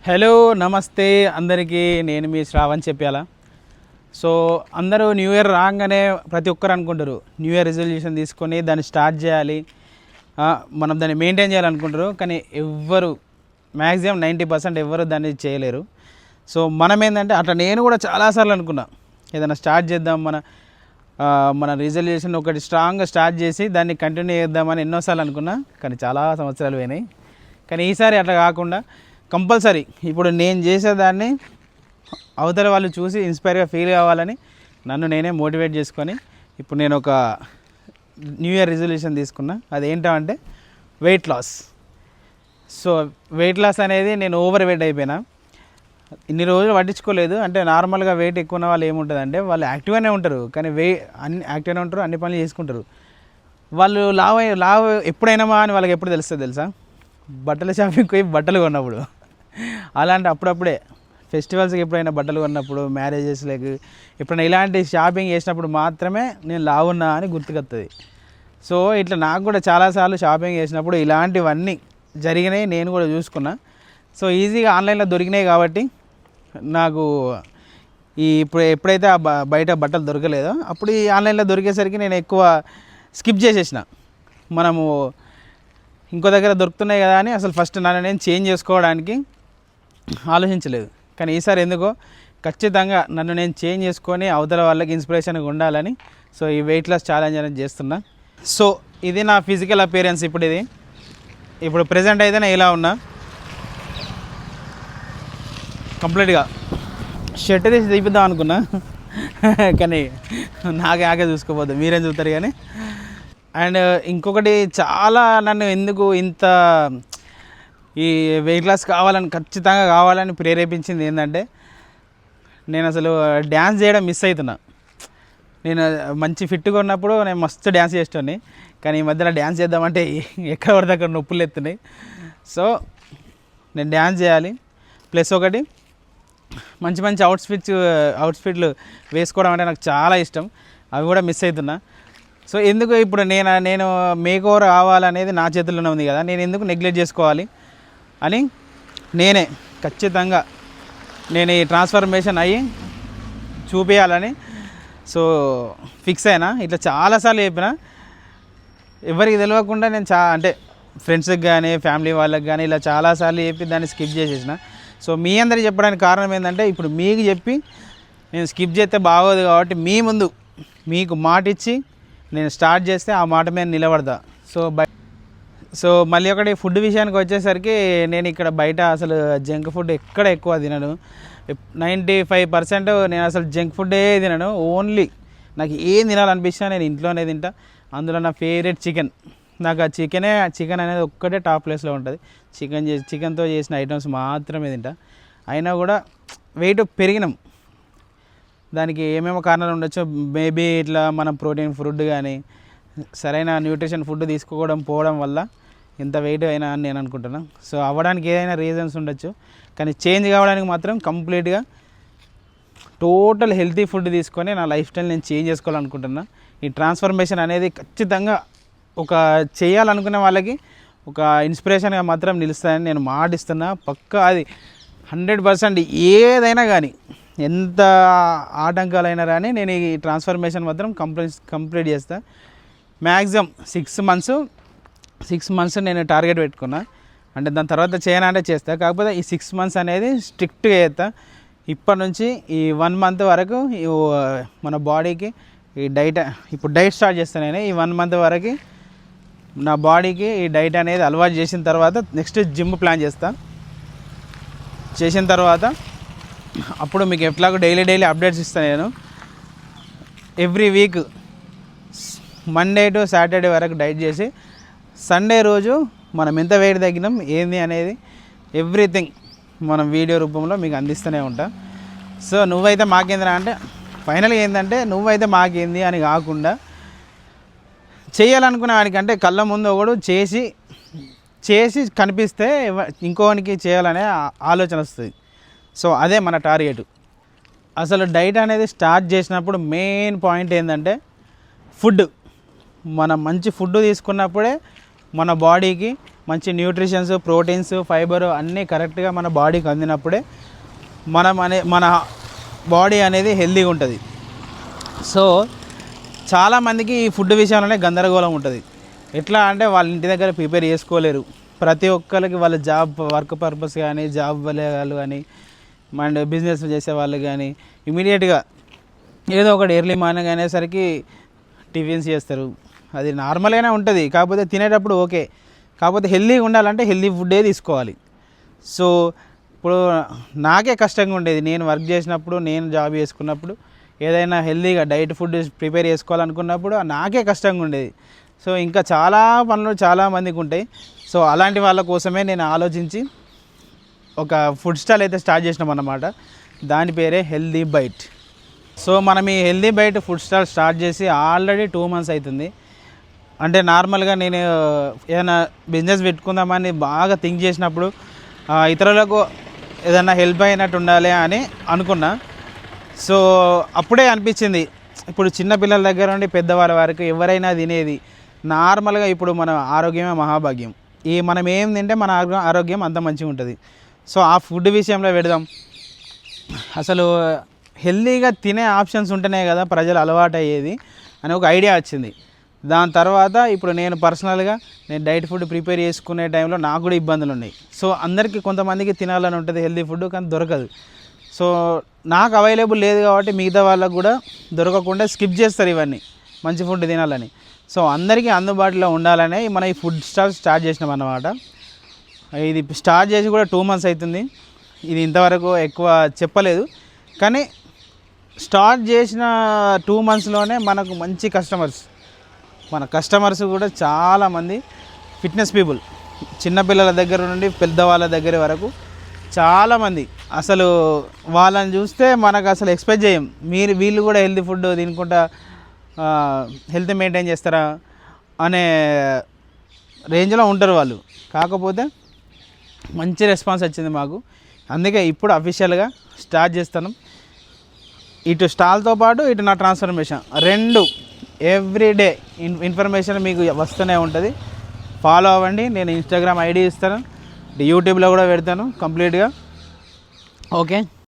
Hello నమస్తే అందరికీ, నేను మీ శ్రావణ్ చెప్పాలా. సో అందరూ న్యూ ఇయర్ రాగానే ప్రతి ఒక్కరు అనుకుంటారు న్యూ ఇయర్ రిజల్యూషన్ తీసుకొని దాన్ని స్టార్ట్ చేయాలి, మనం దాన్ని మెయింటైన్ చేయాలనుకుంటారు. కానీ ఎవ్వరు మ్యాక్సిమం 90% ఎవ్వరు దాన్ని చేయలేరు. సో మనం ఏంటంటే అట్లా నేను కూడా చాలాసార్లు అనుకున్నా ఏదైనా స్టార్ట్ చేద్దాం, మన రిజల్యూషన్ ఒకటి స్ట్రాంగ్గా స్టార్ట్ చేసి దాన్ని కంటిన్యూ చేద్దామని ఎన్నోసార్లు అనుకున్నా. కానీ చాలా సంవత్సరాలు పోయినాయి. కానీ ఈసారి అట్లా కాకుండా కంపల్సరీ ఇప్పుడు నేను చేసేదాన్ని అవతల వాళ్ళు చూసి ఇన్స్పైర్గా ఫీల్ కావాలని నన్ను నేనే మోటివేట్ చేసుకొని ఇప్పుడు నేను ఒక న్యూ ఇయర్ రిజల్యూషన్ తీసుకున్నా. అదేంటంటే weight loss. So weight loss అనేది నేను ఓవర్ వెయిట్ అయిపోయినా. ఇన్ని రోజులు పట్టించుకోలేదు. అంటే నార్మల్గా వెయిట్ ఎక్కువ ఉన్న వాళ్ళు ఏముంటుందంటే వాళ్ళు యాక్టివ్గానే ఉంటారు, కానీ అన్ని యాక్టివ్గానే ఉంటారు, అన్ని పనులు చేసుకుంటారు. వాళ్ళు లావ్ ఎప్పుడైనామా అని వాళ్ళకి ఎప్పుడు తెలుస్తుంది తెలుసా? బట్టల షాపింగ్కి పోయి బట్టలు కొన్నప్పుడు. అలాంటి అప్పుడప్పుడే ఫెస్టివల్స్కి ఎప్పుడైనా బట్టలు కొన్నప్పుడు, మ్యారేజెస్లకు ఎప్పుడైనా ఇలాంటి షాపింగ్ చేసినప్పుడు మాత్రమే నేను లావున్నా అని గుర్తుకొస్తుంది. సో ఇట్లా నాకు కూడా చాలాసార్లు షాపింగ్ చేసినప్పుడు ఇలాంటివన్నీ జరిగినాయి, నేను కూడా చూసుకున్నా. సో ఈజీగా ఆన్లైన్లో దొరికినాయి కాబట్టి నాకు ఇప్పుడు ఎప్పుడైతే బయట బట్టలు దొరకలేదో అప్పుడు ఈ ఆన్లైన్లో దొరికేసరికి నేను ఎక్కువ స్కిప్ చేసేసిన. మనము ఇంకో దగ్గర దొరుకుతున్నాయి కదా అని అసలు ఫస్ట్ నన్ను నేను చేంజ్ చేసుకోవడానికి ఆలోచించలేదు. కానీ ఈసారి ఎందుకో ఖచ్చితంగా నన్ను నేను చేంజ్ చేసుకొని అవతల వాళ్ళకి ఇన్స్పిరేషన్గా ఉండాలని సో ఈ వెయిట్ లాస్ ఛాలెంజ్ అనేది చేస్తున్నా. సో ఇది నా ఫిజికల్ అపియరెన్స్. ఇప్పుడు ప్రెజెంట్ అయితే నేను ఇలా ఉన్నా. కంప్లీట్గా షర్ట్ తీసి తీపిద్దాం అనుకున్నా, కానీ నాకే చూసుకోపోద్దు, మీరేం చూస్తారు. కానీ అండ్ ఇంకొకటి చాలా నన్ను ఎందుకు ఇంత ఈ వెయిట్ లాస్ ఖచ్చితంగా కావాలని ప్రేరేపించింది ఏంటంటే, నేను అసలు డ్యాన్స్ చేయడం మిస్ అవుతున్నా. నేను మంచి ఫిట్గా ఉన్నప్పుడు నేను మస్తు డ్యాన్స్ చేసేవాడిని, కానీ ఈ మధ్యలో డ్యాన్స్ చేద్దామంటే ఎక్కడ పడితే అక్కడ నొప్పులు ఎత్తున్నాయి. సో నేను డ్యాన్స్ చేయాలి, ప్లస్ ఒకటి మంచి మంచి అవుట్ఫిట్లు వేసుకోవడం అంటే నాకు చాలా ఇష్టం, అవి కూడా మిస్ అవుతున్నా. సో ఎందుకు ఇప్పుడు నేను మేక్ ఓవర్ కావాలనేది నా చేతుల్లోనే ఉంది కదా, నేను ఎందుకు నెగ్లెక్ట్ చేసుకోవాలి అని నేనే ఖచ్చితంగా నేను ఈ ట్రాన్స్ఫర్మేషన్ అయ్యి చూపించాలని సో ఫిక్స్ అయినా. ఇట్లా చాలాసార్లు చెప్పిన, ఎవరికి తెలియకుండా నేను అంటే ఫ్రెండ్స్కి కానీ ఫ్యామిలీ వాళ్ళకి కానీ ఇలా చాలాసార్లు చెప్పి దాన్ని స్కిప్ చేసేసిన. సో మీ అందరికి చెప్పడానికి కారణం ఏంటంటే, ఇప్పుడు మీకు చెప్పి నేను స్కిప్ చేస్తే బాగోదు కాబట్టి మీ ముందు మీకు మాట ఇచ్చి నేను స్టార్ట్ చేస్తే ఆ మాట మీద నిలబడతా. సో మళ్ళీ ఒకటి ఫుడ్ విషయానికి వచ్చేసరికి నేను ఇక్కడ బయట అసలు జంక్ ఫుడ్ ఎక్కడ ఎక్కువ తినను. 95% నేను అసలు జంక్ ఫుడ్డే తినను. ఓన్లీ నాకు ఏం తినాలనిపిస్తున్నా నేను ఇంట్లోనే తింటా. అందులో నా ఫేవరెట్ చికెన్. నాకు ఆ చికెన్ అనేది ఒక్కటే టాప్ ప్లేస్లో ఉంటుంది. చికెన్తో చేసిన ఐటమ్స్ మాత్రమే తింటా. అయినా కూడా వెయిట్ పెరిగినాం. దానికి ఏమేమో కారణాలు ఉండొచ్చు. మేబీ ఇట్లా మనం ప్రోటీన్ ఫుడ్ కానీ సరైన న్యూట్రిషన్ ఫుడ్ పోవడం వల్ల ఇంత వెయిట్ అయినా అని నేను అనుకుంటున్నాను. సో అవ్వడానికి ఏదైనా రీజన్స్ ఉండొచ్చు, కానీ చేంజ్ కావడానికి మాత్రం కంప్లీట్గా టోటల్ హెల్తీ ఫుడ్ తీసుకొని నా లైఫ్ స్టైల్ నేను చేంజ్ చేసుకోవాలనుకుంటున్నా. ఈ ట్రాన్స్ఫర్మేషన్ అనేది ఖచ్చితంగా ఒక చేయాలనుకునే వాళ్ళకి ఒక ఇన్స్పిరేషన్గా మాత్రం నిలుస్తాయని నేను మాటిస్తున్నా. పక్కా అది 100%. ఏదైనా కానీ ఎంత ఆటంకాలైనా కానీ నేను ఈ ట్రాన్స్ఫర్మేషన్ మాత్రం కంప్లీట్ చేస్తాను. మ్యాక్సిమం 6 months నేను టార్గెట్ పెట్టుకున్నా. అంటే దాని తర్వాత చేయాలంటే చేస్తా, కాకపోతే ఈ 6 months అనేది స్ట్రిక్ట్గా చేస్తా. ఇప్పటి నుంచి ఈ 1 month వరకు మన బాడీకి ఈ ఇప్పుడు డైట్ స్టార్ట్ చేస్తాను. నేను ఈ 1 month వరకు నా బాడీకి ఈ డైట్ అనేది అలవాటు చేసిన తర్వాత నెక్స్ట్ జిమ్ ప్లాన్ చేసిన తర్వాత అప్పుడు మీకు ఎట్లాగో డైలీ అప్డేట్స్ ఇస్తాను. నేను every week Monday to Saturday వరకు డైట్ చేసి సండే రోజు మనం ఎంత వెయిట్ తగ్గినాం ఏంది అనేది ఎవ్రీథింగ్ మనం వీడియో రూపంలో మీకు అందిస్తూనే ఉంటా. సో నువ్వైతే మాకేందిరా అంటే ఫైనల్గా ఏంటంటే నువ్వైతే మాకేంది అని కాకుండా చేయాలనుకునే వాడికంటే కళ్ళ ముందు ఒకడు చేసి కనిపిస్తే ఇంకోనికి చేయాలనే ఆలోచన వస్తుంది. సో అదే మన టార్గెట్. అసలు డైట్ అనేది స్టార్ట్ చేసినప్పుడు మెయిన్ పాయింట్ ఏంటంటే మనం మంచి ఫుడ్ తీసుకున్నప్పుడే మన బాడీకి మంచి న్యూట్రిషన్స్, ప్రోటీన్స్, ఫైబర్ అన్నీ కరెక్ట్గా మన బాడీకి అందినప్పుడే మన బాడీ అనేది హెల్తీగా ఉంటుంది. సో చాలామందికి ఈ ఫుడ్ విషయంలోనే గందరగోళం ఉంటుంది. ఎట్లా అంటే వాళ్ళ ఇంటి దగ్గర ప్రిపేర్ చేసుకోలేరు. ప్రతి ఒక్కరికి వాళ్ళ వర్క్ పర్పస్ కానీ, జాబ్ వాళ్ళు కానీ, అండ్ బిజినెస్ చేసే వాళ్ళు కానీ ఇమీడియట్గా ఏదో ఒకటి ఎర్లీ మార్నింగ్ అనేసరికి టిఫిన్స్ చేస్తారు. అది నార్మల్గానే ఉంటుంది, కాకపోతే తినేటప్పుడు ఓకే. కాకపోతే హెల్తీగా ఉండాలంటే హెల్తీ ఫుడ్డే తీసుకోవాలి. సో ఇప్పుడు నాకే కష్టంగా ఉండేది, నేను వర్క్ చేసినప్పుడు, నేను జాబ్ చేసుకున్నప్పుడు ఏదైనా హెల్తీగా డైట్ ఫుడ్ ప్రిపేర్ చేసుకోవాలనుకున్నప్పుడు నాకే కష్టంగా ఉండేది. సో ఇంకా చాలా పనులు చాలామందికి ఉంటాయి. సో అలాంటి వాళ్ళ కోసమే నేను ఆలోచించి ఒక ఫుడ్ స్టాల్ అయితే స్టార్ట్ చేసినాం అన్నమాట. దాని పేరే హెల్దీ బైట్. సో మనం ఈ healthy bite food stall start చేసి ఆల్రెడీ 2 months అవుతుంది. అంటే నార్మల్గా నేను ఏదైనా బిజినెస్ పెట్టుకుందామని బాగా థింక్ చేసినప్పుడు ఇతరులకు ఏదైనా హెల్ప్ అయినట్టు ఉండాలి అని అనుకున్నా. సో అప్పుడే అనిపించింది, ఇప్పుడు చిన్నపిల్లల దగ్గర నుండి పెద్దవాళ్ళ వరకు ఎవరైనా తినేది నార్మల్గా. ఇప్పుడు మన ఆరోగ్యమే మహాభాగ్యం. మనం ఏం తింటే మన ఆరోగ్యం అంత మంచిగా ఉంటుంది. సో ఆ ఫుడ్ విషయంలో పెడదాం. అసలు హెల్తీగా తినే ఆప్షన్స్ ఉంటేనే కదా ప్రజలు అలవాటు అయ్యేది అని ఒక ఐడియా వచ్చింది. దాని తర్వాత ఇప్పుడు నేను పర్సనల్గా డైట్ ఫుడ్ ప్రిపేర్ చేసుకునే టైంలో నాకు కూడా ఇబ్బందులు ఉన్నాయి. సో అందరికీ కొంతమందికి తినాలని ఉంటుంది హెల్తీ ఫుడ్, కానీ దొరకదు. సో నాకు అవైలబుల్ లేదు కాబట్టి మిగతా వాళ్ళకు కూడా దొరకకుండా స్కిప్ చేస్తారు ఇవన్నీ మంచి ఫుడ్ తినాలని. సో అందరికీ అందుబాటులో ఉండాలనే మన ఈ ఫుడ్ స్టాల్ స్టార్ట్ చేసినాం అన్నమాట. ఇది స్టార్ట్ చేసి కూడా 2 months అవుతుంది. ఇది ఇంతవరకు ఎక్కువ చెప్పలేదు, కానీ స్టార్ట్ చేసిన 2 monthsలోనే మనకు మంచి మన కస్టమర్స్ కూడా చాలామంది ఫిట్నెస్ పీపుల్, చిన్నపిల్లల దగ్గర నుండి పెద్దవాళ్ళ దగ్గర వరకు చాలామంది. అసలు వాళ్ళని చూస్తే మనకు అసలు ఎక్స్పెక్ట్ చేయం, వీళ్ళు కూడా హెల్తీ ఫుడ్ తినుకుంటా హెల్త్ మెయింటైన్ చేస్తారా అనే రేంజ్లో ఉంటారు వాళ్ళు. కాకపోతే మంచి రెస్పాన్స్ వచ్చింది మాకు. అందుకే ఇప్పుడు అఫీషియల్గా స్టార్ట్ చేస్తాను. ఇటు స్టాల్తో పాటు ఇటు నా ట్రాన్స్ఫర్మేషన్ రెండు ఎవ్రీడే ఇన్ఫర్మేషన్ మీకు వస్తూనే ఉంటుంది. ఫాలో అవ్వండి. నేను ఇన్స్టాగ్రామ్ ఐడి ఇస్తాను, యూట్యూబ్లో కూడా పెడతాను కంప్లీట్గా. ఓకే.